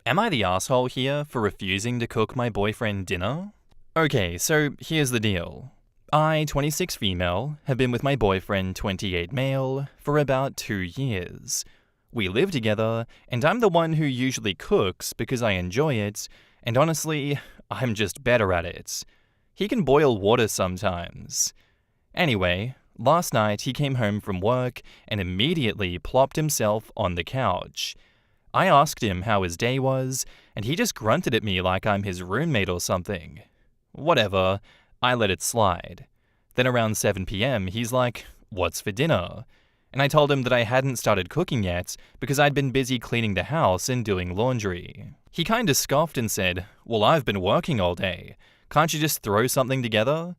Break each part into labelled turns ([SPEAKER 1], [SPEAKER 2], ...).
[SPEAKER 1] Am I the asshole here for refusing to cook my boyfriend dinner? Okay, so here's the deal. I, 26 female, have been with my boyfriend, 28 male, for about 2 years. We live together, and I'm the one who usually cooks because I enjoy it, and honestly, I'm just better at it. He can boil water sometimes. Anyway, last night he came home from work and immediately plopped himself on the couch. I asked him how his day was, and he just grunted at me like I'm his roommate or something. Whatever, I let it slide. Then around 7 p.m. he's like, "What's for dinner?" And I told him that I hadn't started cooking yet because I'd been busy cleaning the house and doing laundry. He kinda scoffed and said, "Well, I've been working all day. Can't you just throw something together?"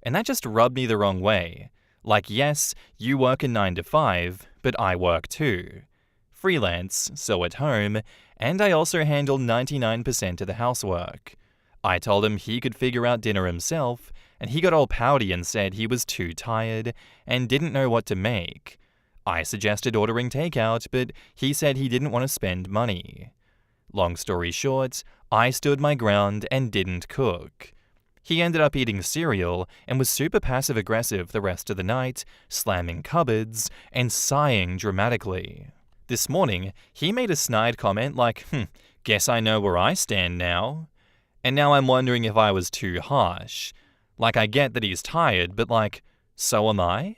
[SPEAKER 1] And that just rubbed me the wrong way. Like, yes, you work a 9 to 5, but I work too. Freelance, so at home, and I also handle 99% of the housework. I told him he could figure out dinner himself, and he got all pouty and said he was too tired and didn't know what to make. I suggested ordering takeout, but he said he didn't want to spend money. Long story short, I stood my ground and didn't cook. He ended up eating cereal and was super passive-aggressive the rest of the night, slamming cupboards and sighing dramatically. This morning, he made a snide comment like, guess I know where I stand now. And now I'm wondering if I was too harsh. Like, I get that he's tired, but like, so am I?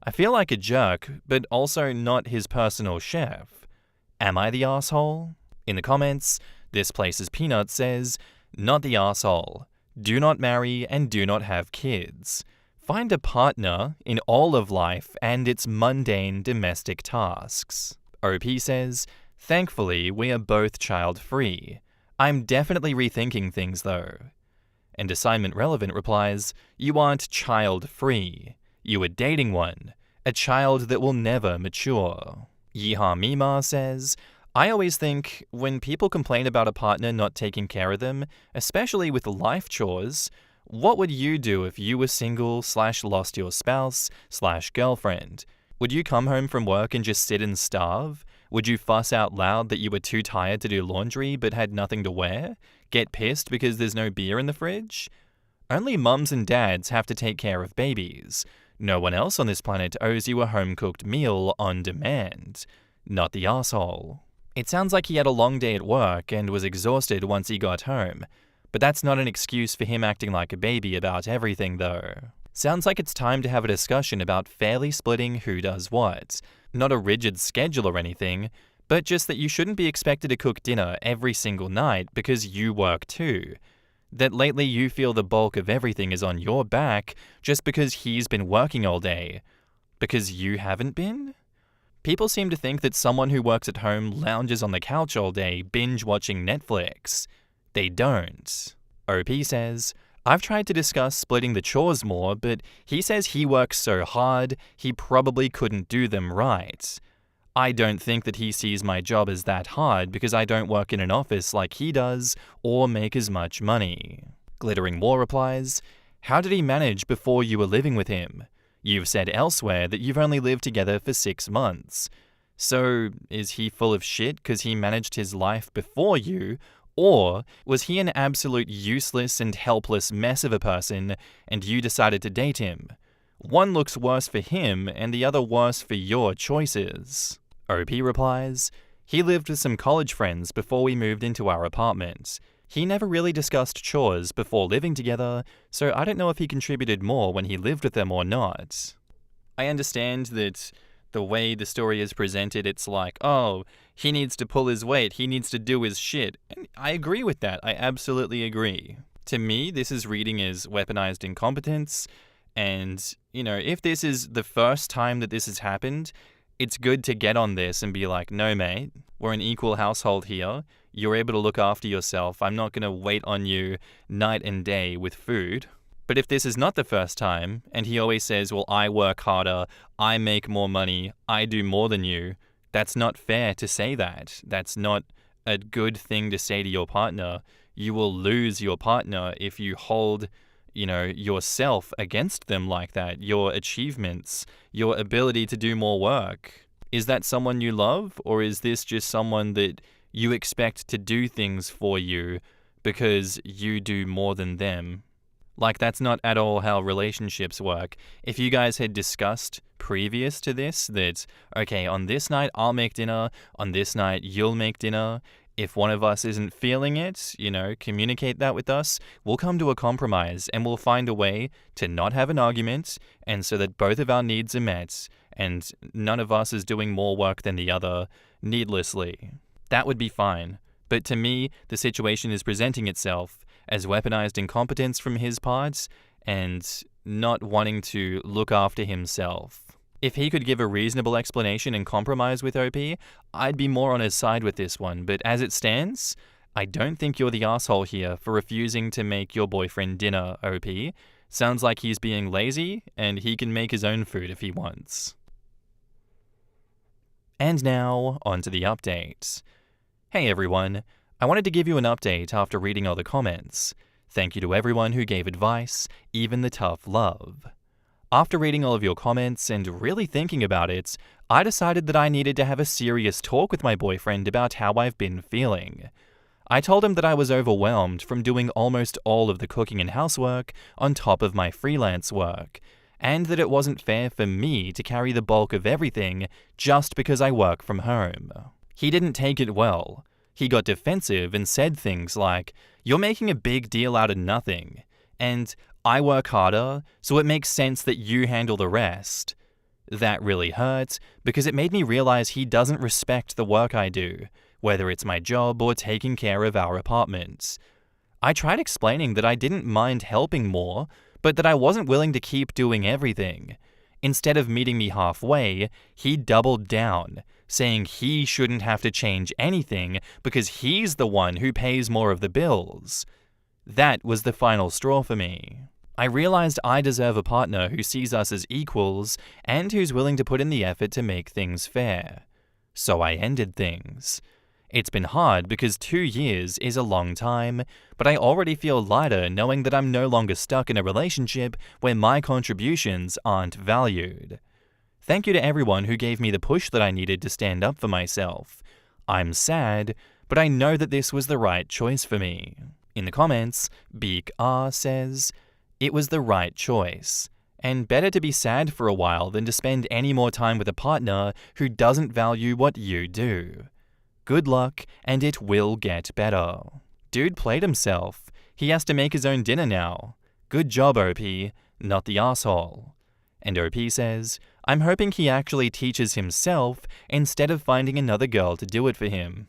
[SPEAKER 1] I feel like a jerk, but also not his personal chef. Am I the asshole? In the comments, This Place's Peanut says, "Not the asshole. Do not marry and do not have kids. Find a partner in all of life and its mundane domestic tasks." OP says, "Thankfully, we are both child-free. I'm definitely rethinking things though." And Assignment Relevant replies, "You aren't child-free. You are dating one, a child that will never mature." Yeehaw Mima says, "I always think when people complain about a partner not taking care of them, especially with life chores, what would you do if you were single/lost your spouse/girlfriend? Would you come home from work and just sit and starve? Would you fuss out loud that you were too tired to do laundry but had nothing to wear? Get pissed because there's no beer in the fridge? Only mums and dads have to take care of babies. No one else on this planet owes you a home-cooked meal on demand. Not the asshole." It sounds like he had a long day at work and was exhausted once he got home, but that's not an excuse for him acting like a baby about everything though. Sounds like it's time to have a discussion about fairly splitting who does what. Not a rigid schedule or anything, but just that you shouldn't be expected to cook dinner every single night because you work too. That lately you feel the bulk of everything is on your back just because he's been working all day. Because you haven't been? People seem to think that someone who works at home lounges on the couch all day binge-watching Netflix. They don't. OP says, "I've tried to discuss splitting the chores more, but he says he works so hard, he probably couldn't do them right. I don't think that he sees my job as that hard because I don't work in an office like he does or make as much money." Glittering War replies, "How did he manage before you were living with him? You've said elsewhere that you've only lived together for 6 months. So, is he full of shit because he managed his life before you, or was he an absolute useless and helpless mess of a person and you decided to date him? One looks worse for him and the other worse for your choices." OP replies, "He lived with some college friends before we moved into our apartment. He never really discussed chores before living together, so I don't know if he contributed more when he lived with them or not." I understand that the way the story is presented, it's like, oh, he needs to pull his weight, he needs to do his shit. And I agree with that, I absolutely agree. To me, this is reading as weaponized incompetence, and, if this is the first time that this has happened, it's good to get on this and be like, no mate, we're an equal household here. You're able to look after yourself. I'm not going to wait on you night and day with food. But if this is not the first time, and he always says, well, I work harder, I make more money, I do more than you, that's not fair to say that. That's not a good thing to say to your partner. You will lose your partner if you hold, yourself against them like that, your achievements, your ability to do more work. Is that someone you love, or is this just someone that you expect to do things for you because you do more than them. Like, that's not at all how relationships work. If you guys had discussed previous to this that, okay, on this night I'll make dinner, on this night you'll make dinner, if one of us isn't feeling it, communicate that with us. We'll come to a compromise and we'll find a way to not have an argument, and so that both of our needs are met and none of us is doing more work than the other needlessly. That would be fine. But to me, the situation is presenting itself as weaponized incompetence from his part and not wanting to look after himself. If he could give a reasonable explanation and compromise with OP, I'd be more on his side with this one, but as it stands, I don't think you're the asshole here for refusing to make your boyfriend dinner, OP. Sounds like he's being lazy, and he can make his own food if he wants. And now, on to the update. Hey everyone, I wanted to give you an update after reading all the comments. Thank you to everyone who gave advice, even the tough love. After reading all of your comments and really thinking about it, I decided that I needed to have a serious talk with my boyfriend about how I've been feeling. I told him that I was overwhelmed from doing almost all of the cooking and housework on top of my freelance work, and that it wasn't fair for me to carry the bulk of everything just because I work from home. He didn't take it well. He got defensive and said things like, "You're making a big deal out of nothing," and "I work harder, so it makes sense that you handle the rest." That really hurt because it made me realize he doesn't respect the work I do, whether it's my job or taking care of our apartment. I tried explaining that I didn't mind helping more, but that I wasn't willing to keep doing everything. Instead of meeting me halfway, he doubled down, saying he shouldn't have to change anything because he's the one who pays more of the bills. That was the final straw for me. I realized I deserve a partner who sees us as equals and who's willing to put in the effort to make things fair. So I ended things. It's been hard because 2 years is a long time, but I already feel lighter knowing that I'm no longer stuck in a relationship where my contributions aren't valued. Thank you to everyone who gave me the push that I needed to stand up for myself. I'm sad, but I know that this was the right choice for me. In the comments, Beak R says, "It was the right choice, and better to be sad for a while than to spend any more time with a partner who doesn't value what you do. Good luck, and it will get better." Dude played himself. He has to make his own dinner now. Good job, OP, not the asshole. And OP says, "I'm hoping he actually teaches himself instead of finding another girl to do it for him."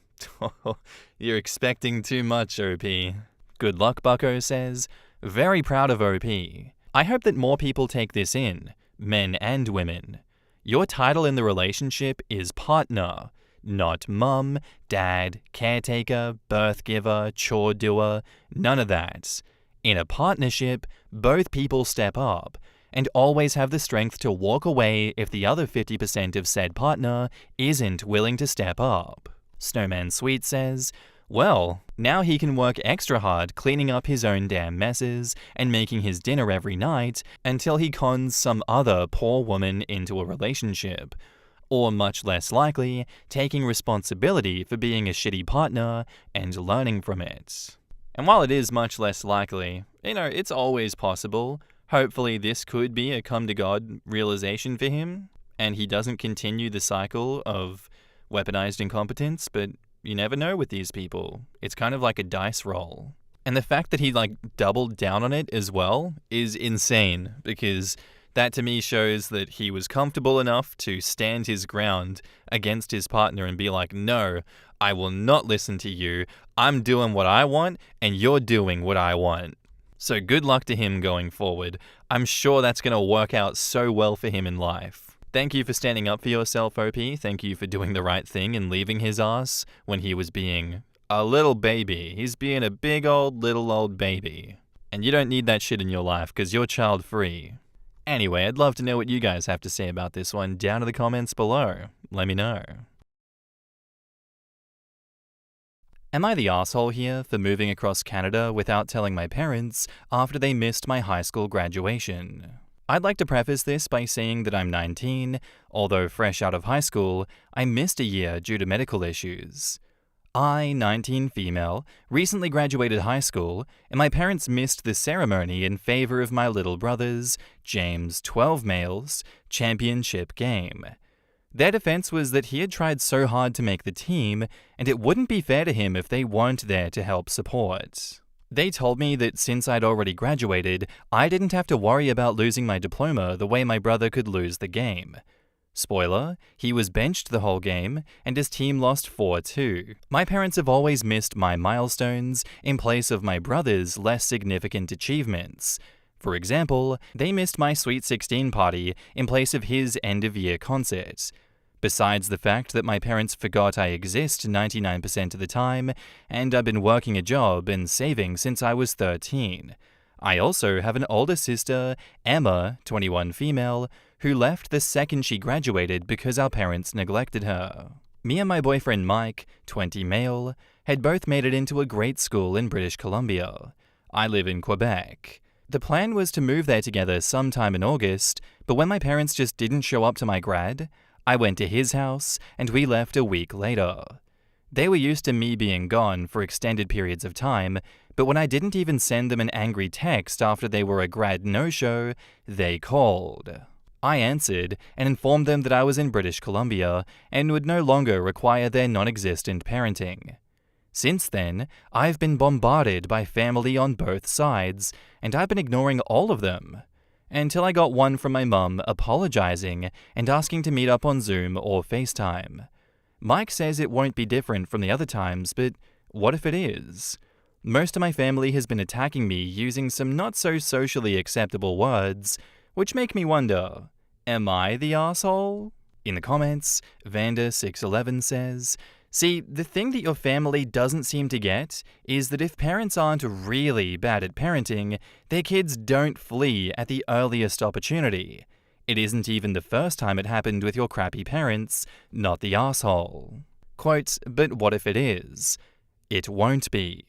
[SPEAKER 1] You're expecting too much, OP. Good luck, Bucko says, "Very proud of OP. I hope that more people take this in, men and women. Your title in the relationship is partner, not mum, dad, caretaker, birth giver, chore doer, none of that. In a partnership, both people step up and always have the strength to walk away if the other 50% of said partner isn't willing to step up." Snowman Sweet says, "Well, now he can work extra hard cleaning up his own damn messes and making his dinner every night until he cons some other poor woman into a relationship. Or much less likely, taking responsibility for being a shitty partner and learning from it." And while it is much less likely, it's always possible. Hopefully this could be a come-to-God realization for him, and he doesn't continue the cycle of weaponized incompetence, but you never know with these people. It's kind of like a dice roll. And the fact that he doubled down on it as well is insane, because that to me shows that he was comfortable enough to stand his ground against his partner and be like, "No, I will not listen to you. I'm doing what I want and you're doing what I want." So good luck to him going forward. I'm sure that's going to work out so well for him in life. Thank you for standing up for yourself, OP. Thank you for doing the right thing and leaving his ass when he was being a little baby. He's being a big little old baby. And you don't need that shit in your life because you're child free. Anyway, I'd love to know what you guys have to say about this one down in the comments below. Let me know. Am I the asshole here for moving across Canada without telling my parents after they missed my high school graduation? I'd like to preface this by saying that I'm 19, although fresh out of high school, I missed a year due to medical issues. I, 19 female, recently graduated high school, and my parents missed the ceremony in favor of my little brother's, James, 12 males, championship game. Their defense was that he had tried so hard to make the team, and it wouldn't be fair to him if they weren't there to help support. They told me that since I'd already graduated, I didn't have to worry about losing my diploma the way my brother could lose the game. Spoiler, he was benched the whole game, and his team lost 4-2. My parents have always missed my milestones in place of my brother's less significant achievements. For example, they missed my Sweet 16 party in place of his end-of-year concert. Besides the fact that my parents forgot I exist 99% of the time, and I've been working a job and saving since I was 13. I also have an older sister, Emma, 21 female, who left the second she graduated because our parents neglected her. Me and my boyfriend Mike, 20 male, had both made it into a great school in British Columbia. I live in Quebec. The plan was to move there together sometime in August, but when my parents just didn't show up to my grad, I went to his house and we left a week later. They were used to me being gone for extended periods of time, but when I didn't even send them an angry text after they were a grad no-show, they called. I answered and informed them that I was in British Columbia and would no longer require their non-existent parenting. Since then, I've been bombarded by family on both sides, and I've been ignoring all of them. Until I got one from my mum apologizing and asking to meet up on Zoom or FaceTime. Mike says it won't be different from the other times, but what if it is? Most of my family has been attacking me using some not so socially acceptable words, which make me wonder, am I the asshole? In the comments, Vanda611 says, see, the thing that your family doesn't seem to get is that if parents aren't really bad at parenting, their kids don't flee at the earliest opportunity. It isn't even the first time it happened with your crappy parents, not the asshole. Quote, but what if it is? It won't be.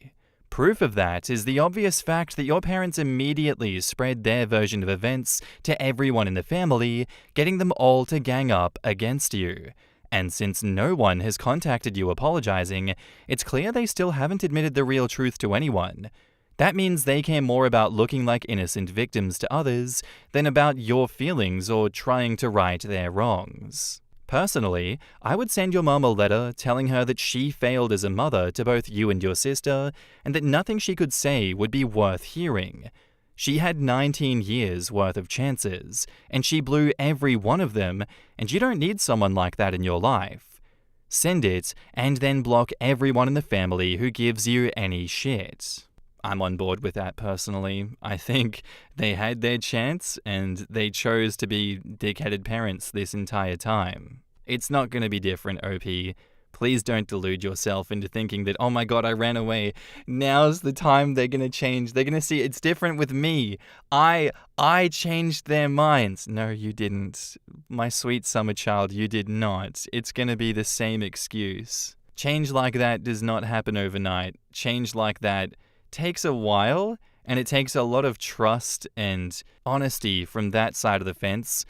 [SPEAKER 1] Proof of that is the obvious fact that your parents immediately spread their version of events to everyone in the family, getting them all to gang up against you. And since no one has contacted you apologizing, it's clear they still haven't admitted the real truth to anyone. That means they care more about looking like innocent victims to others than about your feelings or trying to right their wrongs. Personally, I would send your mom a letter telling her that she failed as a mother to both you and your sister, and that nothing she could say would be worth hearing. She had 19 years worth of chances, and she blew every one of them, and you don't need someone like that in your life. Send it, and then block everyone in the family who gives you any shit. I'm on board with that personally. I think they had their chance, and they chose to be dickheaded parents this entire time. It's not going to be different, OP. Please don't delude yourself into thinking that, oh my god, I ran away. Now's the time they're going to change. They're going to see it's different with me. I changed their minds. No, you didn't. My sweet summer child, you did not. It's going to be the same excuse. Change like that does not happen overnight. Change like that takes a while, and it takes a lot of trust and honesty from that side of the fence,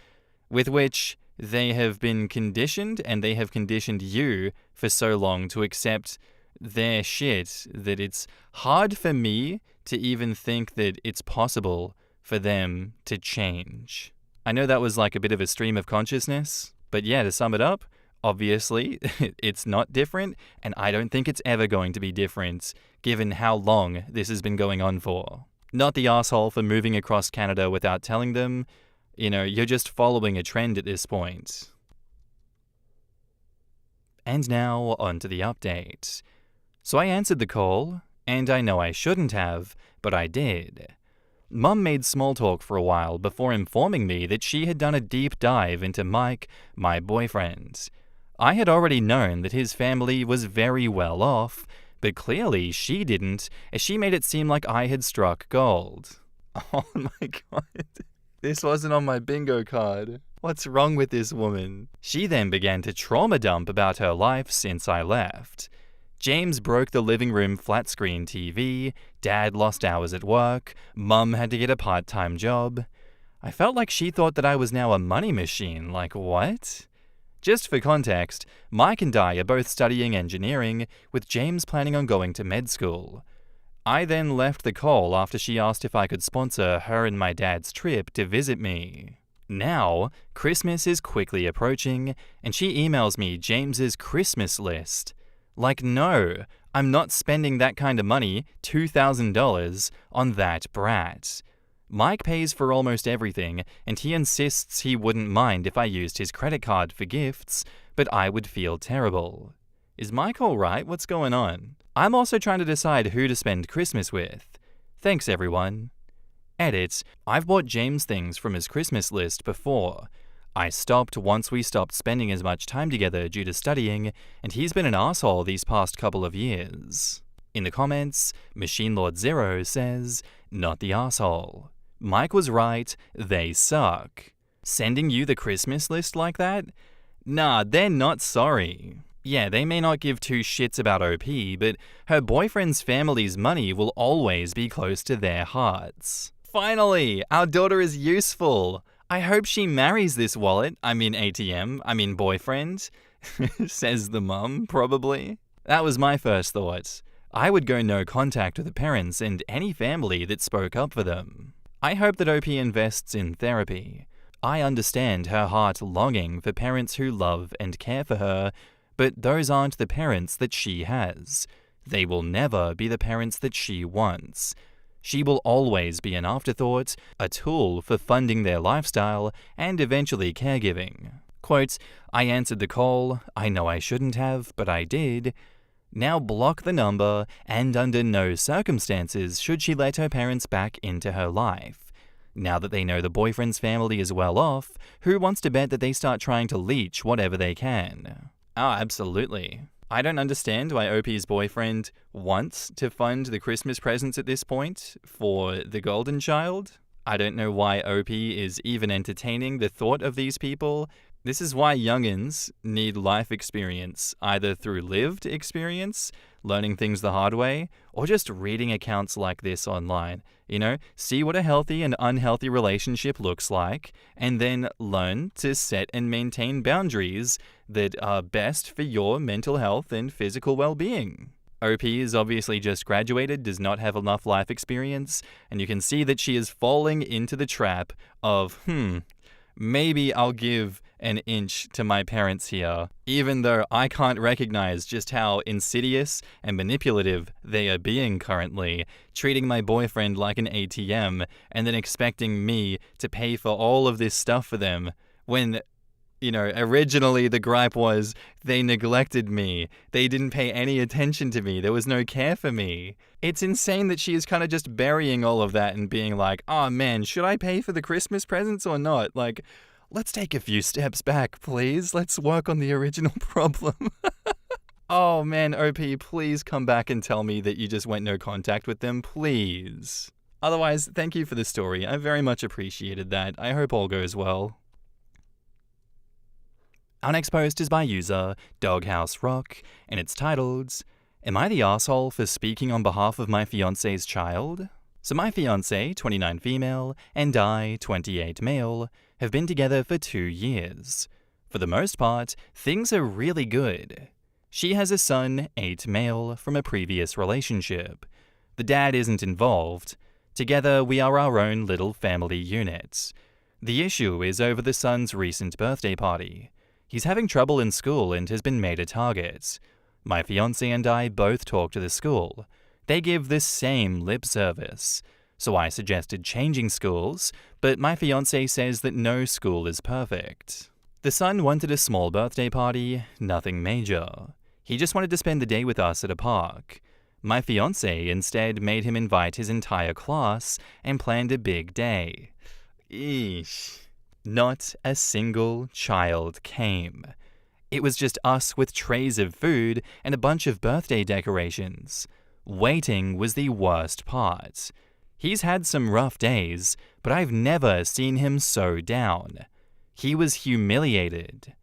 [SPEAKER 1] with which they have been conditioned, and they have conditioned you for so long to accept their shit that it's hard for me to even think that it's possible for them to change. I know that was like a bit of a stream of consciousness, but yeah, to sum it up, obviously, it's not different, and I don't think it's ever going to be different, given how long this has been going on for. Not the asshole for moving across Canada without telling them. You know, you're just following a trend at this point. And now, on to the update. So I answered the call, and I know I shouldn't have, but I did. Mum made small talk for a while before informing me that she had done a deep dive into Mike, my boyfriend. I had already known that his family was very well off, but clearly she didn't, as she made it seem like I had struck gold. Oh my god. This wasn't on my bingo card. What's wrong with this woman? She then began to trauma dump about her life since I left. James broke the living room flat screen TV, Dad lost hours at work, Mum had to get a part-time job. I felt like she thought that I was now a money machine, like what? Just for context, Mike and I are both studying engineering, with James planning on going to med school. I then left the call after she asked if I could sponsor her and my dad's trip to visit me. Now, Christmas is quickly approaching, and she emails me James's Christmas list. Like, no, I'm not spending that kind of money, $2,000, on that brat. Mike pays for almost everything, and he insists he wouldn't mind if I used his credit card for gifts, but I would feel terrible. Is Mike alright? What's going on? I'm also trying to decide who to spend Christmas with. Thanks, everyone. Edit, I've bought James things from his Christmas list before. I stopped once we stopped spending as much time together due to studying, and he's been an asshole these past couple of years. In the comments, Machine Lord Zero says, not the asshole. Mike was right, they suck. Sending you the Christmas list like that? Nah, they're not sorry. Yeah, they may not give two shits about OP, but her boyfriend's family's money will always be close to their hearts. Finally, our daughter is useful. I hope she marries this wallet, ATM, boyfriend, says the mum, probably. That was my first thought. I would go no contact with the parents and any family that spoke up for them. I hope that OP invests in therapy. I understand her heart longing for parents who love and care for her, but those aren't the parents that she has. They will never be the parents that she wants. She will always be an afterthought, a tool for funding their lifestyle, and eventually caregiving. Quote, I answered the call, I know I shouldn't have, but I did. Now block the number, and under no circumstances should she let her parents back into her life. Now that they know the boyfriend's family is well off, who wants to bet that they start trying to leech whatever they can? Oh, absolutely. I don't understand why OP's boyfriend wants to fund the Christmas presents at this point for the golden child. I don't know why OP is even entertaining the thought of these people. This is why youngins need life experience, either through lived experience, learning things the hard way, or just reading accounts like this online. See what a healthy and unhealthy relationship looks like, and then learn to set and maintain boundaries that are best for your mental health and physical well-being. OP is obviously just graduated, does not have enough life experience, and you can see that she is falling into the trap of, maybe I'll give an inch to my parents here, even though I can't recognize just how insidious and manipulative they are being currently, treating my boyfriend like an ATM and then expecting me to pay for all of this stuff for them when, originally the gripe was they neglected me. They didn't pay any attention to me. There was no care for me. It's insane that she is kind of just burying all of that and being like, oh man, should I pay for the Christmas presents or not? Like, let's take a few steps back, please. Let's work on the original problem. Oh man, OP, please come back and tell me that you just went no contact with them, please. Otherwise, thank you for the story. I very much appreciated that. I hope all goes well. Our next post is by user Doghouse Rock, and it's titled, Am I the asshole for speaking on behalf of my fiance's child? So my fiance, 29 female, and I, 28 male, have been together for 2 years. For the most part, things are really good. She has a son, 8 male, from a previous relationship. The dad isn't involved. Together, we are our own little family unit. The issue is over the son's recent birthday party. He's having trouble in school and has been made a target. My fiancé and I both talk to the school. They give the same lip service. So I suggested changing schools, but my fiancé says that no school is perfect. The son wanted a small birthday party, nothing major. He just wanted to spend the day with us at a park. My fiancé instead made him invite his entire class and planned a big day. Eesh. Not a single child came. It was just us with trays of food and a bunch of birthday decorations. Waiting was the worst part. He's had some rough days, but I've never seen him so down. He was humiliated.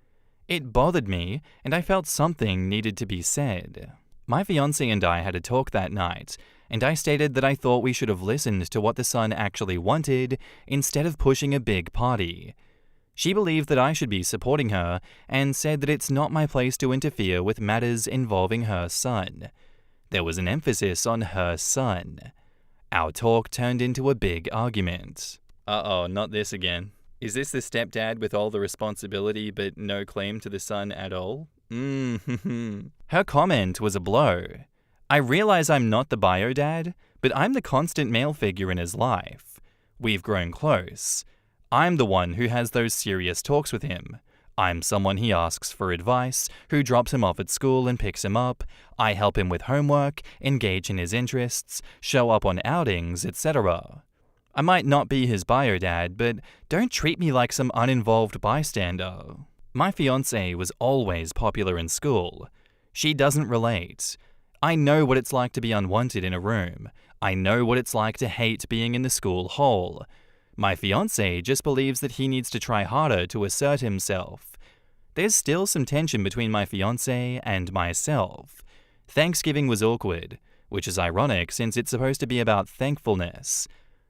[SPEAKER 1] It bothered me, and I felt something needed to be said. My fiancé and I had a talk that night, and I stated that I thought we should have listened to what the son actually wanted instead of pushing a big party. She believed that I should be supporting her and said that it's not my place to interfere with matters involving her son. There was an emphasis on her son. Our talk turned into a big argument. Uh-oh, not this again. Is this the stepdad with all the responsibility but no claim to the son at all? Her comment was a blow. I realize I'm not the bio dad, but I'm the constant male figure in his life. We've grown close. I'm the one who has those serious talks with him. I'm someone he asks for advice, who drops him off at school and picks him up. I help him with homework, engage in his interests, show up on outings, etc. I might not be his bio dad, but don't treat me like some uninvolved bystander. My fiancée was always popular in school. She doesn't relate. I know what it's like to be unwanted in a room. I know what it's like to hate being in the school hall. My fiancé just believes that he needs to try harder to assert himself. There's still some tension between my fiancé and myself. Thanksgiving was awkward, which is ironic since it's supposed to be about thankfulness.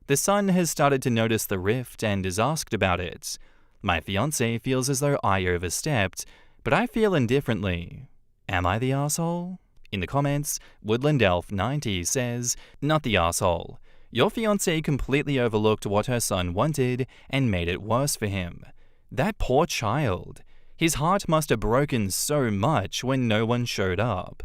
[SPEAKER 1] The son has started to notice the rift and is asked about it. My fiancé feels as though I overstepped, but I feel indifferently. Am I the asshole? In the comments, WoodlandElf90 says, "Not the asshole. Your fiancé completely overlooked what her son wanted and made it worse for him. That poor child. His heart must have broken so much when no one showed up.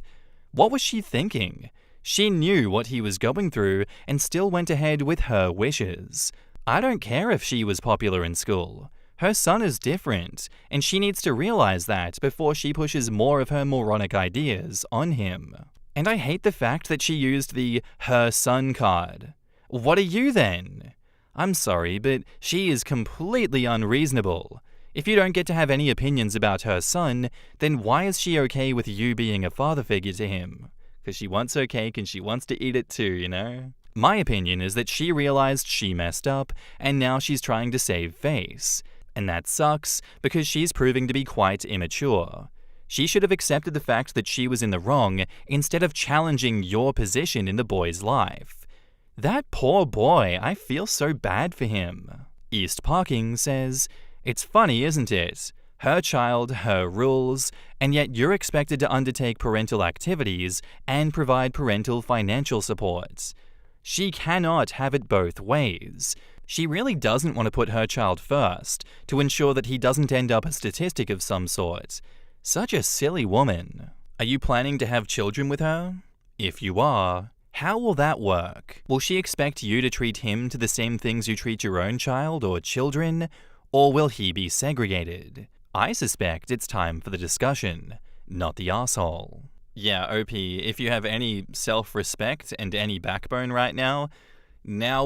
[SPEAKER 1] What was she thinking? She knew what he was going through and still went ahead with her wishes. I don't care if she was popular in school. Her son is different, and she needs to realize that before she pushes more of her moronic ideas on him. And I hate the fact that she used the her son card. What are you then? I'm sorry, but she is completely unreasonable. If you don't get to have any opinions about her son, then why is she okay with you being a father figure to him? Because she wants her cake and she wants to eat it too, you know? My opinion is that she realized she messed up, and now she's trying to save face. And that sucks, because she's proving to be quite immature. She should have accepted the fact that she was in the wrong, instead of challenging your position in the boy's life. That poor boy, I feel so bad for him." East Parking says, "It's funny, isn't it? Her child, her rules, and yet you're expected to undertake parental activities and provide parental financial support. She cannot have it both ways. She really doesn't want to put her child first to ensure that he doesn't end up a statistic of some sort. Such a silly woman. Are you planning to have children with her? If you are, how will that work? Will she expect you to treat him to the same things you treat your own child or children, or will he be segregated? I suspect it's time for the discussion, not the asshole." Yeah, OP, if you have any self-respect and any backbone right now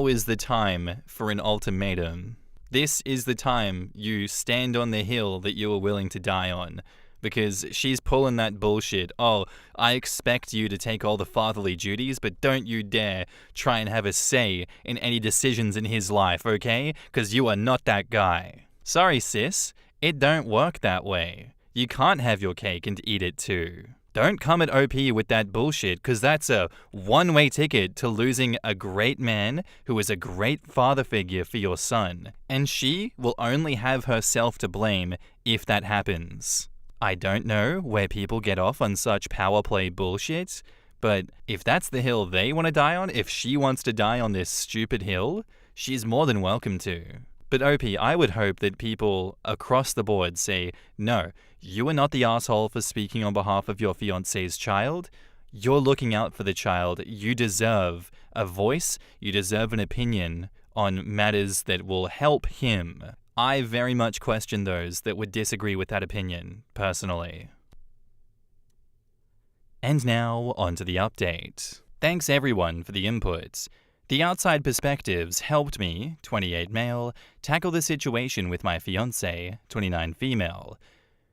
[SPEAKER 1] is the time for an ultimatum. This is the time you stand on the hill that you are willing to die on. Because she's pulling that bullshit. Oh, I expect you to take all the fatherly duties, but don't you dare try and have a say in any decisions in his life, okay? Because you are not that guy. Sorry, sis. It don't work that way. You can't have your cake and eat it too. Don't come at OP with that bullshit, because that's a one-way ticket to losing a great man who is a great father figure for your son. And she will only have herself to blame if that happens. I don't know where people get off on such power play bullshit, but if that's the hill they want to die on, if she wants to die on this stupid hill, she's more than welcome to. But OP, I would hope that people across the board say, no, you are not the asshole for speaking on behalf of your fiancé's child. You're looking out for the child. You deserve a voice. You deserve an opinion on matters that will help him. I very much question those that would disagree with that opinion, personally. And now, on to the update. Thanks everyone for the input. The outside perspectives helped me, 28 male, tackle the situation with my fiancée, 29 female.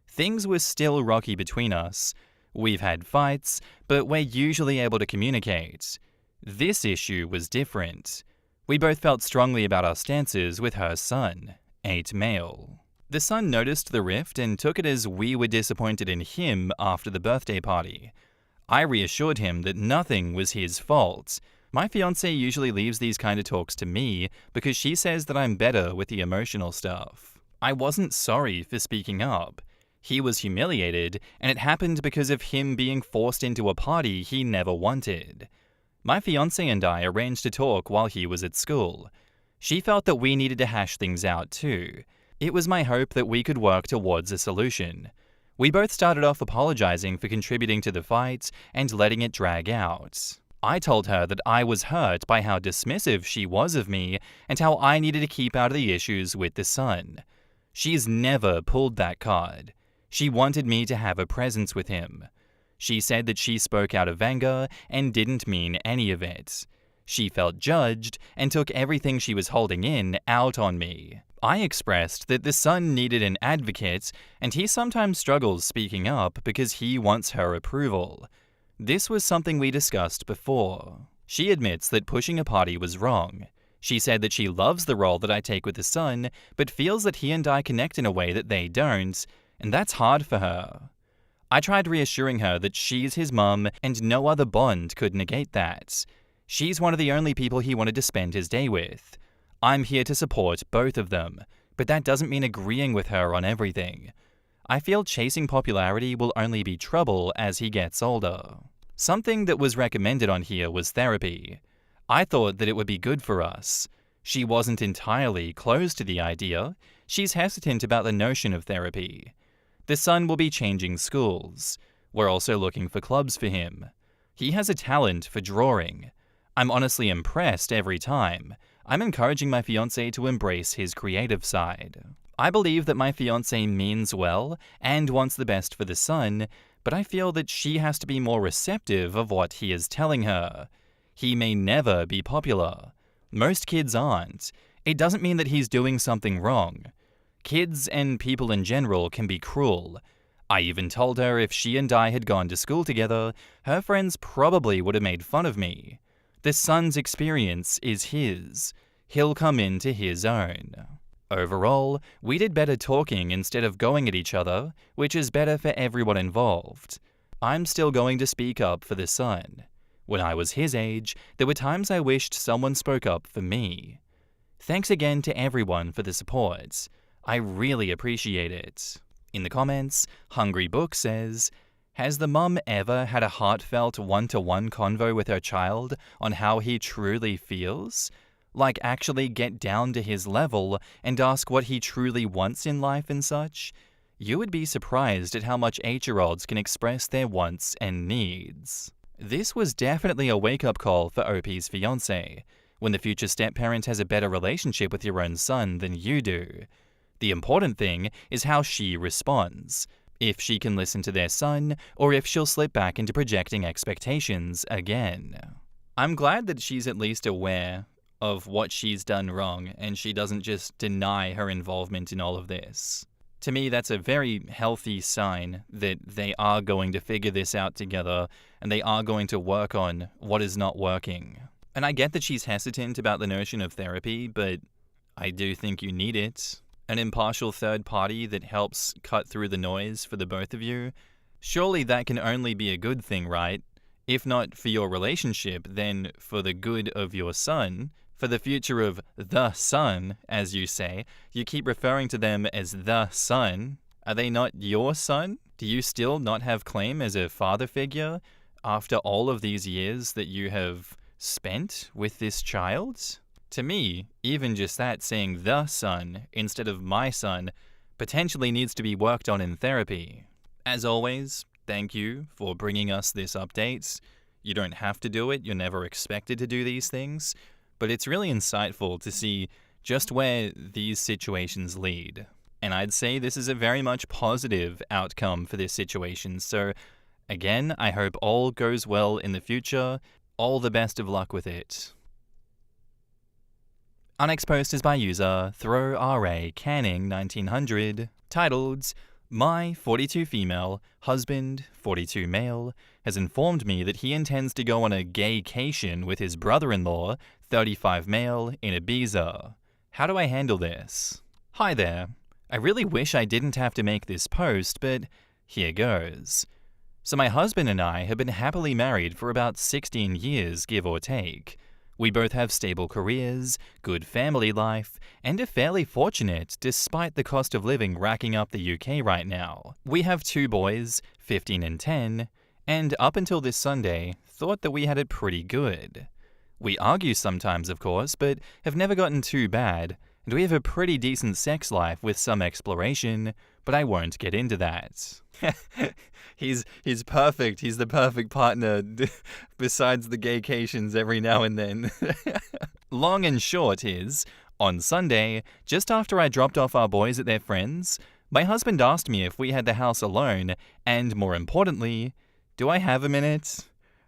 [SPEAKER 1] Things were still rocky between us. We've had fights, but we're usually able to communicate. This issue was different. We both felt strongly about our stances with her son, 8 male. The son noticed the rift and took it as we were disappointed in him after the birthday party. I reassured him that nothing was his fault. My fiancée usually leaves these kind of talks to me because she says that I'm better with the emotional stuff. I wasn't sorry for speaking up. He was humiliated, and it happened because of him being forced into a party he never wanted. My fiancé and I arranged to talk while he was at school. She felt that we needed to hash things out too. It was my hope that we could work towards a solution. We both started off apologizing for contributing to the fight and letting it drag out. I told her that I was hurt by how dismissive she was of me and how I needed to keep out of the issues with the son. She's never pulled that card. She wanted me to have a presence with him. She said that she spoke out of anger and didn't mean any of it. She felt judged and took everything she was holding in out on me. I expressed that the son needed an advocate, and he sometimes struggles speaking up because he wants her approval. This was something we discussed before. She admits that pushing a party was wrong. She said that she loves the role that I take with the son, but feels that he and I connect in a way that they don't, and that's hard for her. I tried reassuring her that she's his mum and no other bond could negate that. She's one of the only people he wanted to spend his day with. I'm here to support both of them, but that doesn't mean agreeing with her on everything. I feel chasing popularity will only be trouble as he gets older. Something that was recommended on here was therapy. I thought that it would be good for us. She wasn't entirely closed to the idea. She's hesitant about the notion of therapy. The son will be changing schools. We're also looking for clubs for him. He has a talent for drawing. I'm honestly impressed every time. I'm encouraging my fiancé to embrace his creative side. I believe that my fiancé means well and wants the best for the son, but I feel that she has to be more receptive of what he is telling her. He may never be popular. Most kids aren't. It doesn't mean that he's doing something wrong. Kids and people in general can be cruel. I even told her if she and I had gone to school together, her friends probably would have made fun of me. The son's experience is his. He'll come into his own. Overall, we did better talking instead of going at each other, which is better for everyone involved. I'm still going to speak up for the son. When I was his age, there were times I wished someone spoke up for me. Thanks again to everyone for the support. I really appreciate it. In the comments, Hungry Book says, has the mum ever had a heartfelt one-to-one convo with her child on how he truly feels? Like actually get down to his level and ask what he truly wants in life and such? You would be surprised at how much 8-year-olds can express their wants and needs. This was definitely a wake-up call for OP's fiancé, when the future step-parent has a better relationship with your own son than you do. The important thing is how she responds. If she can listen to their son, or if she'll slip back into projecting expectations again. I'm glad that she's at least aware of what she's done wrong, and she doesn't just deny her involvement in all of this. To me, that's a very healthy sign that they are going to figure this out together, and they are going to work on what is not working. And I get that she's hesitant about the notion of therapy, but I do think you need it. An impartial third party that helps cut through the noise for the both of you. Surely that can only be a good thing, right? If not for your relationship, then for the good of your son, for the future of the son, as you say. You keep referring to them as the son. Are they not your son? Do you still not have claim as a father figure after all of these years that you have spent with this child? To me, even just that, saying the son instead of my son potentially needs to be worked on in therapy. As always, thank you for bringing us this update. You don't have to do it, you're never expected to do these things, but it's really insightful to see just where these situations lead. And I'd say this is a very much positive outcome for this situation, so again, I hope all goes well in the future. All the best of luck with it. Our next post is by user ThrowRA Canning 1900, titled, My 42 female, husband, 42 male, has informed me that he intends to go on a gaycation with his brother-in-law, 35 male, in Ibiza. How do I handle this? Hi there. I really wish I didn't have to make this post, but here goes. So my husband and I have been happily married for about 16 years, give or take. We both have stable careers, good family life, and are fairly fortunate despite the cost of living racking up the UK right now. We have 2 boys, 15 and 10, and up until this Sunday, thought that we had it pretty good. We argue sometimes, of course, but have never gotten too bad, and we have a pretty decent sex life with some exploration, but I won't get into that. He's perfect. He's the perfect partner, besides the gaycations every now and then. Long and short is, on Sunday, just after I dropped off our boys at their friends', my husband asked me if we had the house alone, and more importantly, do I have a minute?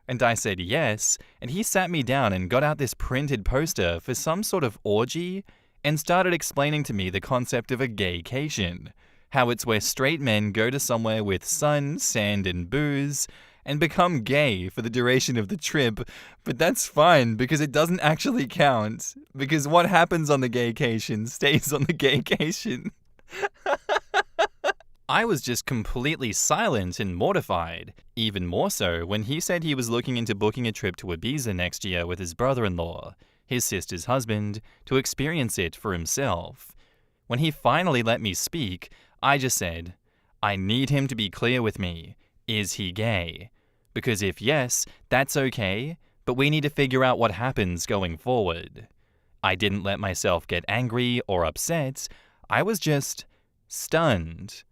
[SPEAKER 1] And I said yes, and he sat me down and got out this printed poster for some sort of orgy, and started explaining to me the concept of a gaycation. How it's where straight men go to somewhere with sun, sand, and booze, and become gay for the duration of the trip, but that's fine because it doesn't actually count, because what happens on the gaycation stays on the gaycation. I was just completely silent and mortified, even more so when he said he was looking into booking a trip to Ibiza next year with his brother-in-law, his sister's husband, to experience it for himself. When he finally let me speak, I just said, I need him to be clear with me. Is he gay? Because if yes, that's okay, but we need to figure out what happens going forward. I didn't let myself get angry or upset. I was just stunned.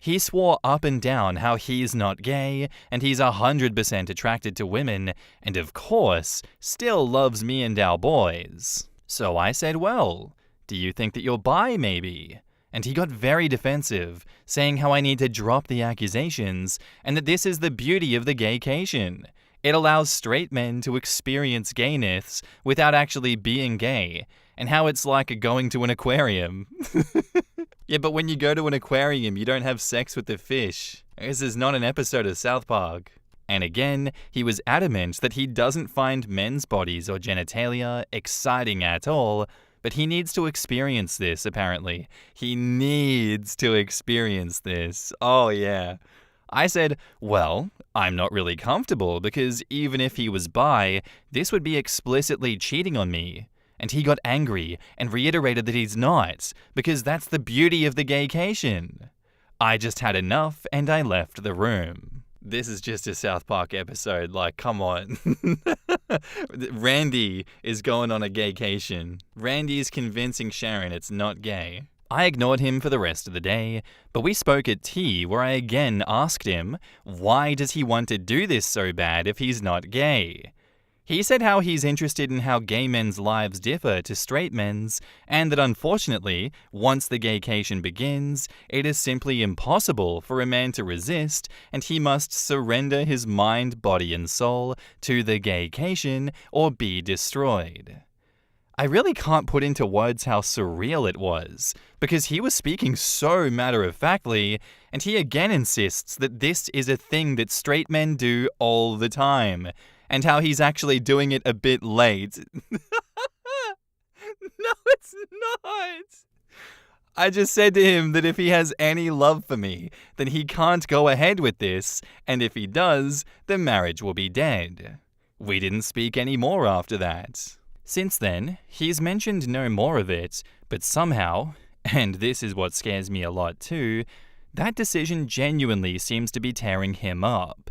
[SPEAKER 1] He swore up and down how he's not gay, and he's 100% attracted to women, and of course, still loves me and our boys. So I said, well, do you think that you're bi, maybe? And he got very defensive, saying how I need to drop the accusations, and that this is the beauty of the gaycation. It allows straight men to experience gayness without actually being gay, and how it's like going to an aquarium. Yeah, but when you go to an aquarium, you don't have sex with the fish. This is not an episode of South Park. And again, he was adamant that he doesn't find men's bodies or genitalia exciting at all, but he needs to experience this, apparently. He needs to experience this. Oh, yeah. I said, well, I'm not really comfortable because even if he was bi, this would be explicitly cheating on me. And he got angry and reiterated that he's not, because that's the beauty of the gaycation. I just had enough and I left the room. This is just a South Park episode, like, come on. Randy is going on a gaycation. Randy is convincing Sharon it's not gay. I ignored him for the rest of the day, but we spoke at tea where I again asked him, why does he want to do this so bad if he's not gay? He said how he's interested in how gay men's lives differ to straight men's, and that unfortunately, once the gaycation begins, it is simply impossible for a man to resist, and he must surrender his mind, body, and soul to the gaycation or be destroyed. I really can't put into words how surreal it was, because he was speaking so matter-of-factly, and he again insists that this is a thing that straight men do all the time, and how he's actually doing it a bit late. No, it's not. I just said to him that if he has any love for me, then he can't go ahead with this, and if he does, the marriage will be dead. We didn't speak any more after that. Since then, he's mentioned no more of it, but somehow, and this is what scares me a lot too, that decision genuinely seems to be tearing him up.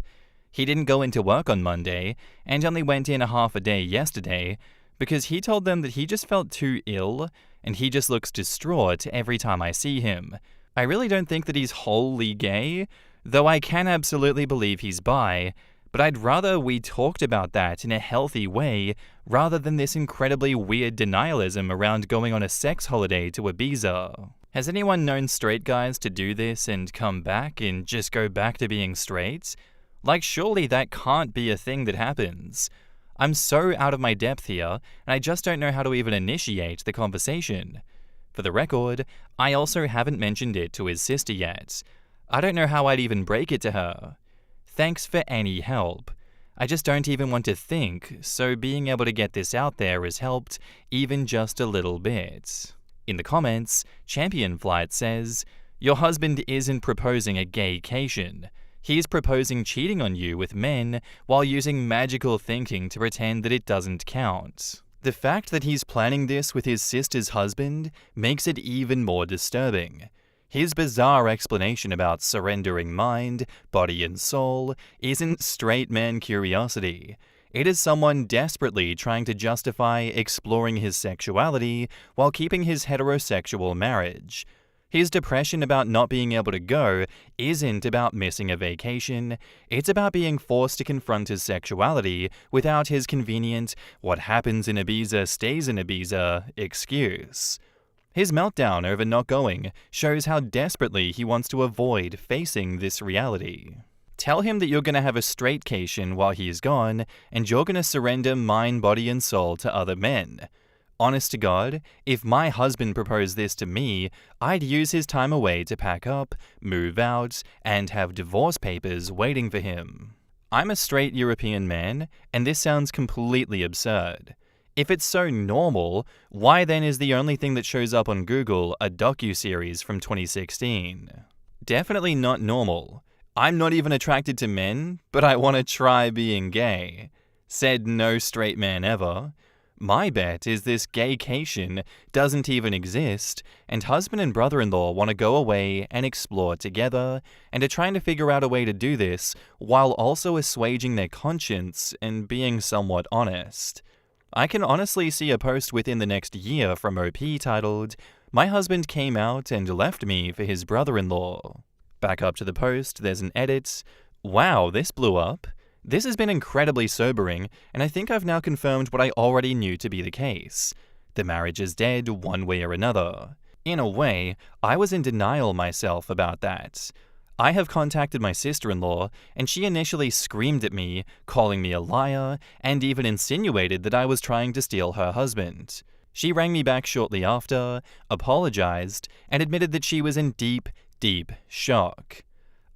[SPEAKER 1] He didn't go into work on Monday, and only went in a half a day yesterday, because he told them that he just felt too ill, and he just looks distraught every time I see him. I really don't think that he's wholly gay, though I can absolutely believe he's bi, but I'd rather we talked about that in a healthy way, rather than this incredibly weird denialism around going on a sex holiday to Ibiza. Has anyone known straight guys to do this and come back and just go back to being straight? Like, surely that can't be a thing that happens. I'm so out of my depth here, and I just don't know how to even initiate the conversation. For the record, I also haven't mentioned it to his sister yet. I don't know how I'd even break it to her. Thanks for any help. I just don't even want to think, so being able to get this out there has helped, even just a little bit. In the comments, Champion Flight says, your husband isn't proposing a gaycation. He's proposing cheating on you with men while using magical thinking to pretend that it doesn't count. The fact that he's planning this with his sister's husband makes it even more disturbing. His bizarre explanation about surrendering mind, body, and soul isn't straight man curiosity. It is someone desperately trying to justify exploring his sexuality while keeping his heterosexual marriage. His depression about not being able to go isn't about missing a vacation, it's about being forced to confront his sexuality without his convenient "what happens in Ibiza stays in Ibiza" excuse. His meltdown over not going shows how desperately he wants to avoid facing this reality. Tell him that you're going to have a straightcation while he's gone, and you're going to surrender mind, body, and soul to other men. Honest to God, if my husband proposed this to me, I'd use his time away to pack up, move out, and have divorce papers waiting for him. I'm a straight European man, and this sounds completely absurd. If it's so normal, why then is the only thing that shows up on Google a docuseries from 2016? Definitely not normal. I'm not even attracted to men, but I want to try being gay. Said no straight man ever. My bet is this gaycation doesn't even exist, and husband and brother-in-law want to go away and explore together, and are trying to figure out a way to do this while also assuaging their conscience and being somewhat honest. I can honestly see a post within the next year from OP titled, "My husband came out and left me for his brother-in-law." Back up to the post, there's an edit. Wow, this blew up. This has been incredibly sobering, and I think I've now confirmed what I already knew to be the case. The marriage is dead one way or another. In a way, I was in denial myself about that. I have contacted my sister-in-law, and she initially screamed at me, calling me a liar, and even insinuated that I was trying to steal her husband. She rang me back shortly after, apologized, and admitted that she was in deep shock.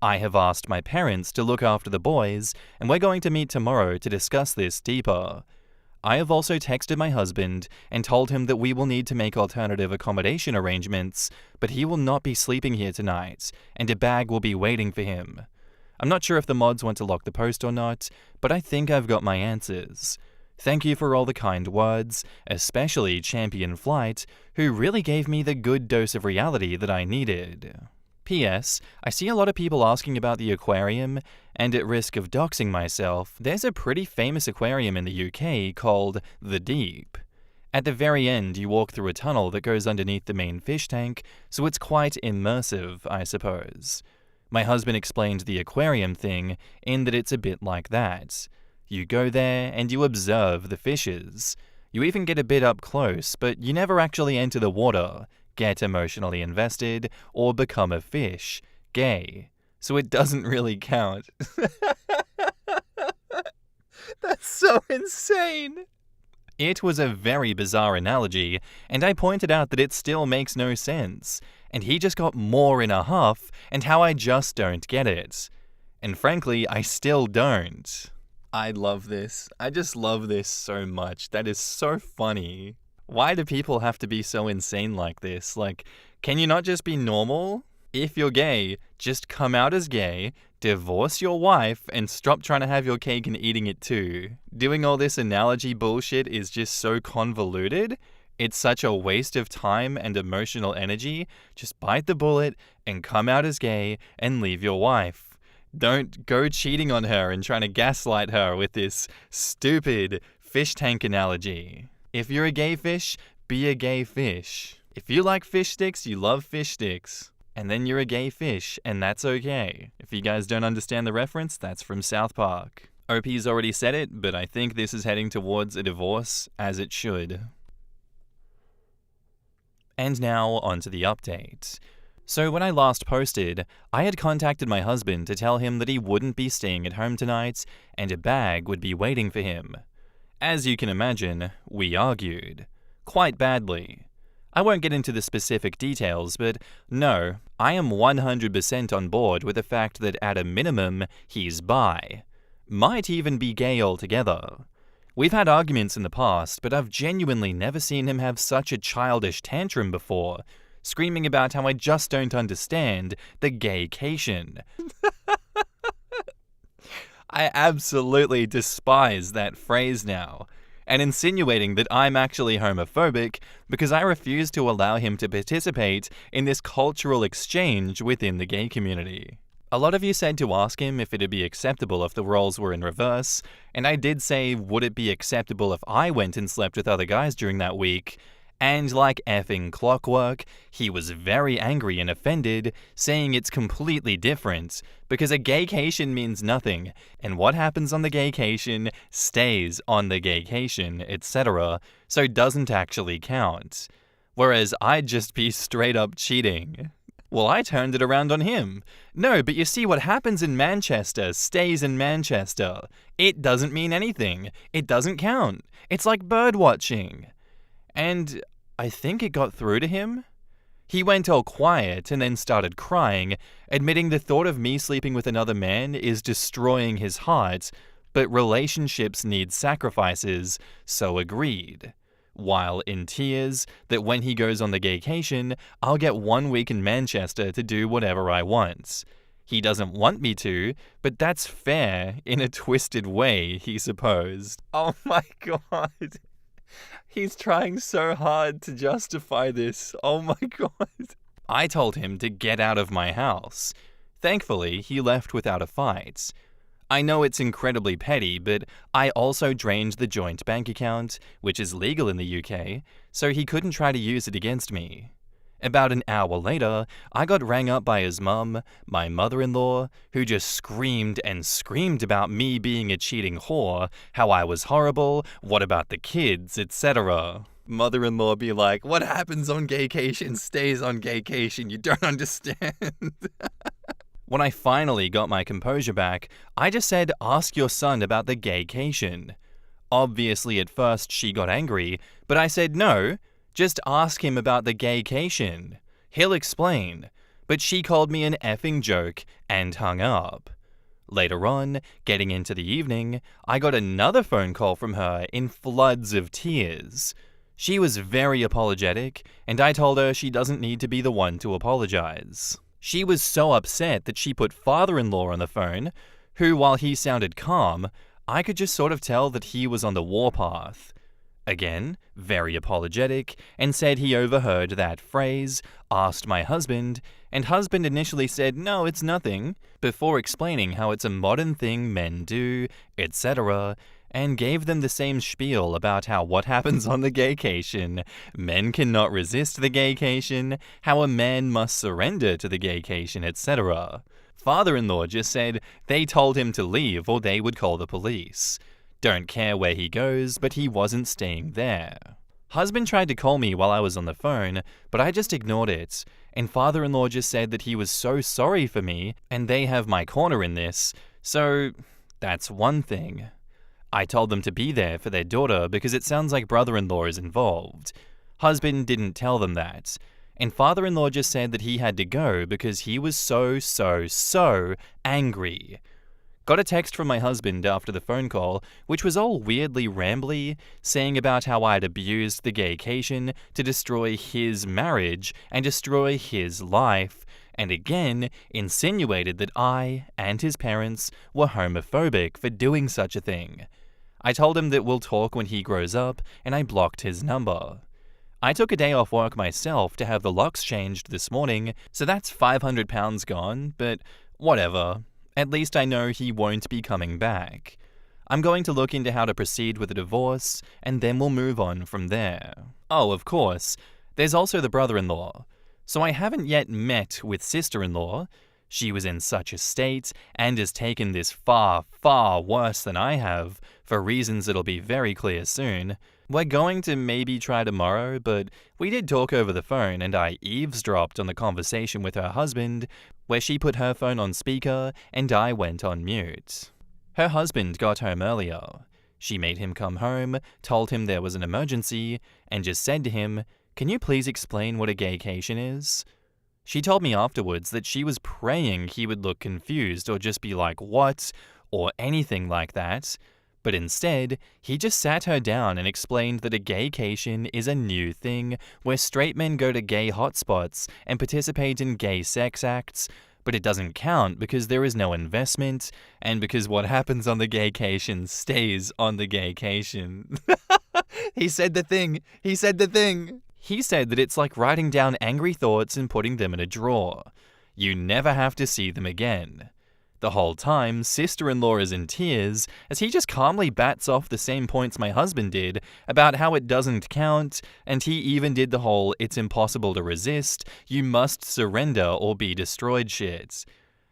[SPEAKER 1] I have asked my parents to look after the boys, and we're going to meet tomorrow to discuss this deeper. I have also texted my husband and told him that we will need to make alternative accommodation arrangements, but he will not be sleeping here tonight, and a bag will be waiting for him. I'm not sure if the mods want to lock the post or not, but I think I've got my answers. Thank you for all the kind words, especially Champion Flight, who really gave me the good dose of reality that I needed. P.S. I see a lot of people asking about the aquarium, and at risk of doxing myself, there's a pretty famous aquarium in the UK called The Deep. At the very end, you walk through a tunnel that goes underneath the main fish tank, so it's quite immersive, I suppose. My husband explained the aquarium thing in that it's a bit like that. You go there and you observe the fishes. You even get a bit up close, but you never actually enter the water, get emotionally invested, or become a fish, gay. So it doesn't really count. That's so insane! It was a very bizarre analogy, and I pointed out that it still makes no sense, and he just got more in a huff, and how I just don't get it. And frankly, I still don't. I love this. I just love this so much. That is so funny. Why do people have to be so insane like this? Like, can you not just be normal? If you're gay, just come out as gay, divorce your wife, and stop trying to have your cake and eating it too. Doing all this analogy bullshit is just so convoluted. It's such a waste of time and emotional energy. Just bite the bullet and come out as gay and leave your wife. Don't go cheating on her and trying to gaslight her with this stupid fish tank analogy. If you're a gay fish, be a gay fish. If you like fish sticks, you love fish sticks. And then you're a gay fish, and that's okay. If you guys don't understand the reference, that's from South Park. OP's already said it, but I think this is heading towards a divorce, as it should. And now, onto the update. So when I last posted, I had contacted my husband to tell him that he wouldn't be staying at home tonight, and a bag would be waiting for him. As you can imagine, we argued. Quite badly. I won't get into the specific details, but no, I am 100% on board with the fact that at a minimum, he's bi. Might even be gay altogether. We've had arguments in the past, but I've genuinely never seen him have such a childish tantrum before, screaming about how I just don't understand the gaycation. I absolutely despise that phrase now. and insinuating that I'm actually homophobic because I refuse to allow him to participate in this cultural exchange within the gay community. A lot of you said to ask him if it'd be acceptable if the roles were in reverse, and I did say, would it be acceptable if I went and slept with other guys during that week? And like effing clockwork, he was very angry and offended, saying it's completely different, because a gaycation means nothing, and what happens on the gaycation stays on the gaycation, etc., so doesn't actually count. Whereas I'd just be straight up cheating. Well, I turned it around on him. No, but you see, what happens in Manchester stays in Manchester. It doesn't mean anything. It doesn't count. It's like bird watching. And I think it got through to him. He went all quiet and then started crying, admitting the thought of me sleeping with another man is destroying his heart, but relationships need sacrifices, so agreed. While in tears that when he goes on the gaycation, I'll get 1 week in Manchester to do whatever I want. He doesn't want me to, but that's fair in a twisted way, he supposed. Oh my god. He's trying so hard to justify this. Oh my god. I told him to get out of my house. Thankfully, he left without a fight. I know it's incredibly petty, but I also drained the joint bank account, which is legal in the UK, so he couldn't try to use it against me. About an hour later, I got rang up by his mum, my mother-in-law, who just screamed and screamed about me being a cheating whore, how I was horrible, what about the kids, etc. Mother-in-law be like, what happens on gaycation stays on gaycation, you don't understand. When I finally got my composure back, I just said, ask your son about the gaycation. Obviously at first she got angry, but I said no, just ask him about the gaycation. He'll explain. But she called me an effing joke and hung up. Later on, getting into the evening, I got another phone call from her in floods of tears. She was very apologetic, and I told her she doesn't need to be the one to apologize. She was so upset that she put father-in-law on the phone, who, while he sounded calm, I could just sort of tell that he was on the warpath. Again, very apologetic, and said he overheard that phrase, asked my husband, and husband initially said, no, it's nothing, before explaining how it's a modern thing men do, etc., and gave them the same spiel about how what happens on the gaycation, men cannot resist the gaycation, how a man must surrender to the gaycation, etc. Father-in-law just said they told him to leave or they would call the police. Don't care where he goes, but he wasn't staying there. Husband tried to call me while I was on the phone, but I just ignored it, and father-in-law just said that he was so sorry for me, and they have my corner in this, so that's one thing. I told them to be there for their daughter because it sounds like brother-in-law is involved. Husband didn't tell them that, and father-in-law just said that he had to go because he was so angry. Got a text from my husband after the phone call, which was all weirdly rambly, saying about how I'd abused the gaycation to destroy his marriage and destroy his life, and again insinuated that I and his parents were homophobic for doing such a thing. I told him that we'll talk when he grows up, and I blocked his number. I took a day off work myself to have the locks changed this morning, so that's £500 gone, but whatever. At least I know he won't be coming back. I'm going to look into how to proceed with a divorce, and then we'll move on from there. Oh, of course, there's also the brother-in-law. So I haven't yet met with sister-in-law. She was in such a state and has taken this far worse than I have, for reasons that'll be very clear soon. We're going to maybe try tomorrow, but we did talk over the phone and I eavesdropped on the conversation with her husband, where she put her phone on speaker and I went on mute. Her husband got home earlier. She made him come home, told him there was an emergency, and just said to him, "Can you please explain what a gaycation is?" She told me afterwards that she was praying he would look confused or just be like, "What?" or anything like that. But instead, he just sat her down and explained that a gaycation is a new thing where straight men go to gay hotspots and participate in gay sex acts, but it doesn't count because there is no investment, and because what happens on the gaycation stays on the gaycation. He said the thing. He said the thing. He said that it's like writing down angry thoughts and putting them in a drawer. You never have to see them again. The whole time, sister-in-law is in tears as he just calmly bats off the same points my husband did about how it doesn't count, and he even did the whole "it's impossible to resist, you must surrender or be destroyed" shit.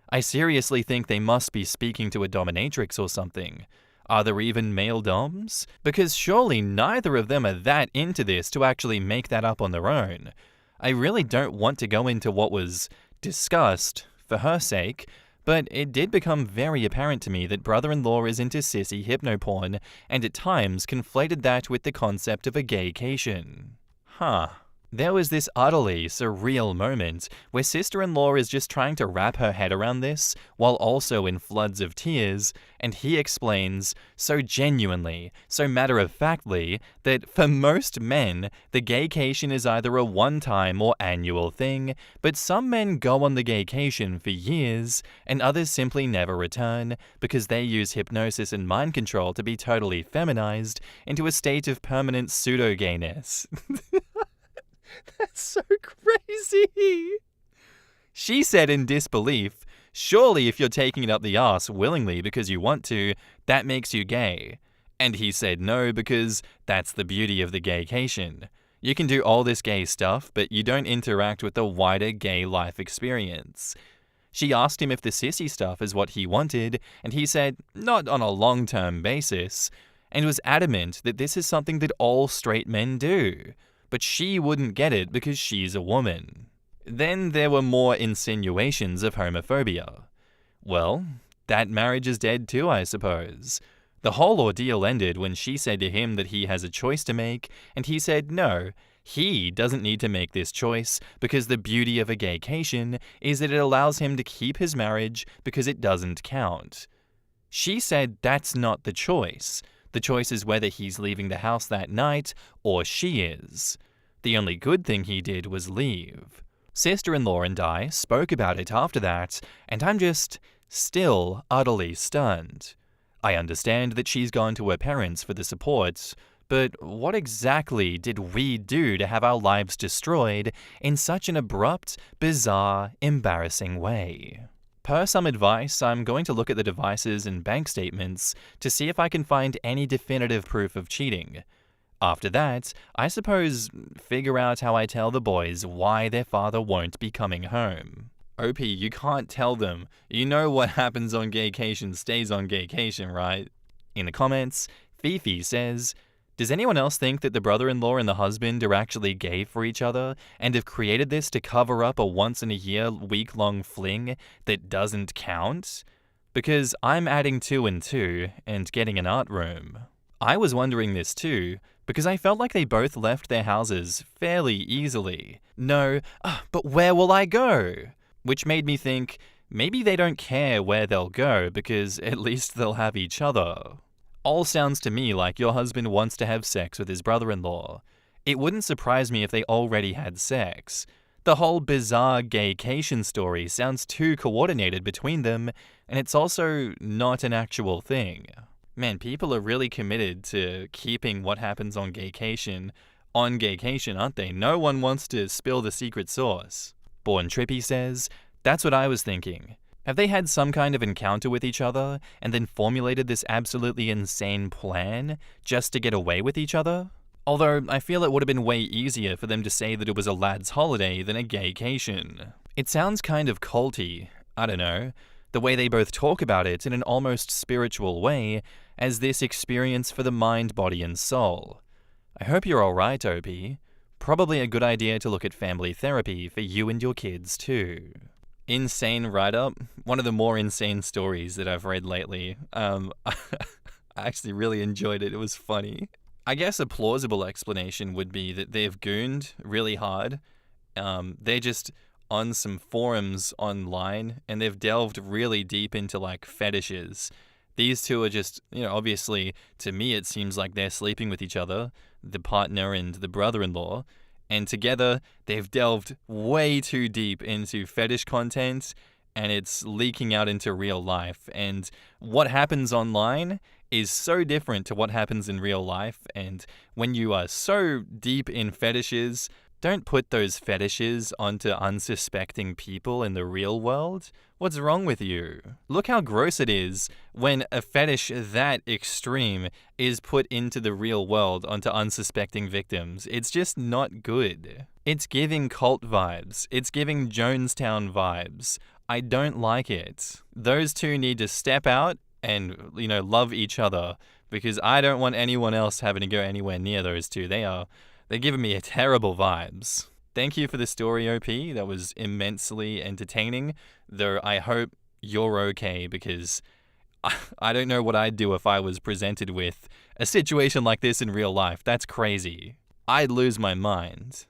[SPEAKER 1] I seriously think they must be speaking to a dominatrix or something. Are there even male doms? Because surely neither of them are that into this to actually make that up on their own. I really don't want to go into what was discussed for her sake, but it did become very apparent to me that brother-in-law is into sissy hypnoporn, and at times conflated that with the concept of a gaycation. Huh. There was this utterly surreal moment where sister-in-law is just trying to wrap her head around this, while also in floods of tears, and he explains, so genuinely, so matter-of-factly, that for most men, the gaycation is either a one-time or annual thing, but some men go on the gaycation for years, and others simply never return, because they use hypnosis and mind control to be totally feminized into a state of permanent pseudo-gayness. That's so crazy. She said in disbelief, surely if you're taking it up the arse willingly because you want to, that makes you gay. And he said no, because that's the beauty of the gaycation. You can do all this gay stuff, but you don't interact with the wider gay life experience. She asked him if the sissy stuff is what he wanted, and he said not on a long-term basis, and was adamant that this is something that all straight men do. But she wouldn't get it because she's a woman. Then there were more insinuations of homophobia. Well, that marriage is dead too, I suppose. The whole ordeal ended when she said to him that he has a choice to make, and he said no, he doesn't need to make this choice because the beauty of a gaycation is that it allows him to keep his marriage because it doesn't count. She said that's not the choice. The choice is whether he's leaving the house that night, or she is. The only good thing he did was leave. Sister-in-law and I spoke about it after that, and I'm just still utterly stunned. I understand that she's gone to her parents for the support, but what exactly did we do to have our lives destroyed in such an abrupt, bizarre, embarrassing way? Per some advice, I'm going to look at the devices and bank statements to see if I can find any definitive proof of cheating. After that, I suppose figure out how I tell the boys why their father won't be coming home. OP, you can't tell them. You know what happens on gaycation stays on gaycation, right? In the comments, Fifi says, does anyone else think that the brother-in-law and the husband are actually gay for each other and have created this to cover up a once-in-a-year week-long fling that doesn't count? Because I'm adding 2 and 2 and getting an art room. I was wondering this too, because I felt like they both left their houses fairly easily. No, but where will I go? Which made me think, maybe they don't care where they'll go because at least they'll have each other. All sounds to me like your husband wants to have sex with his brother-in-law. It wouldn't surprise me if they already had sex. The whole bizarre gaycation story sounds too coordinated between them, and it's also not an actual thing. Man, people are really committed to keeping what happens on gaycation, aren't they? No one wants to spill the secret sauce. Born Trippy says, that's what I was thinking. Have they had some kind of encounter with each other and then formulated this absolutely insane plan just to get away with each other? Although I feel it would have been way easier for them to say that it was a lad's holiday than a gaycation. It sounds kind of culty, I don't know, the way they both talk about it in an almost spiritual way as this experience for the mind, body, and soul. I hope you're alright, OP. Probably a good idea to look at family therapy for you and your kids too. Insane write-up. One of the more insane stories that I've read lately. I actually really enjoyed it. It was funny. I guess a plausible explanation would be that they've gooned really hard. They're just on some forums online, and they've delved really deep into, like, fetishes. These two are just, obviously, to me it seems like they're sleeping with each other, the partner and the brother-in-law, and together they've delved way too deep into fetish content and it's leaking out into real life. And what happens online is so different to what happens in real life. And when you are so deep in fetishes, don't put those fetishes onto unsuspecting people in the real world. What's wrong with you? Look how gross it is when a fetish that extreme is put into the real world onto unsuspecting victims. It's just not good. It's giving cult vibes. It's giving Jonestown vibes. I don't like it. Those two need to step out and, love each other, because I don't want anyone else having to go anywhere near those two. They're giving me terrible vibes. Thank you for the story, OP. That was immensely entertaining, though I hope you're okay, because I don't know what I'd do if I was presented with a situation like this in real life. That's crazy. I'd lose my mind.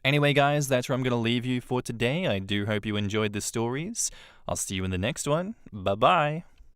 [SPEAKER 1] Anyway, guys, that's where I'm going to leave you for today. I do hope you enjoyed the stories. I'll see you in the next one. Bye-bye.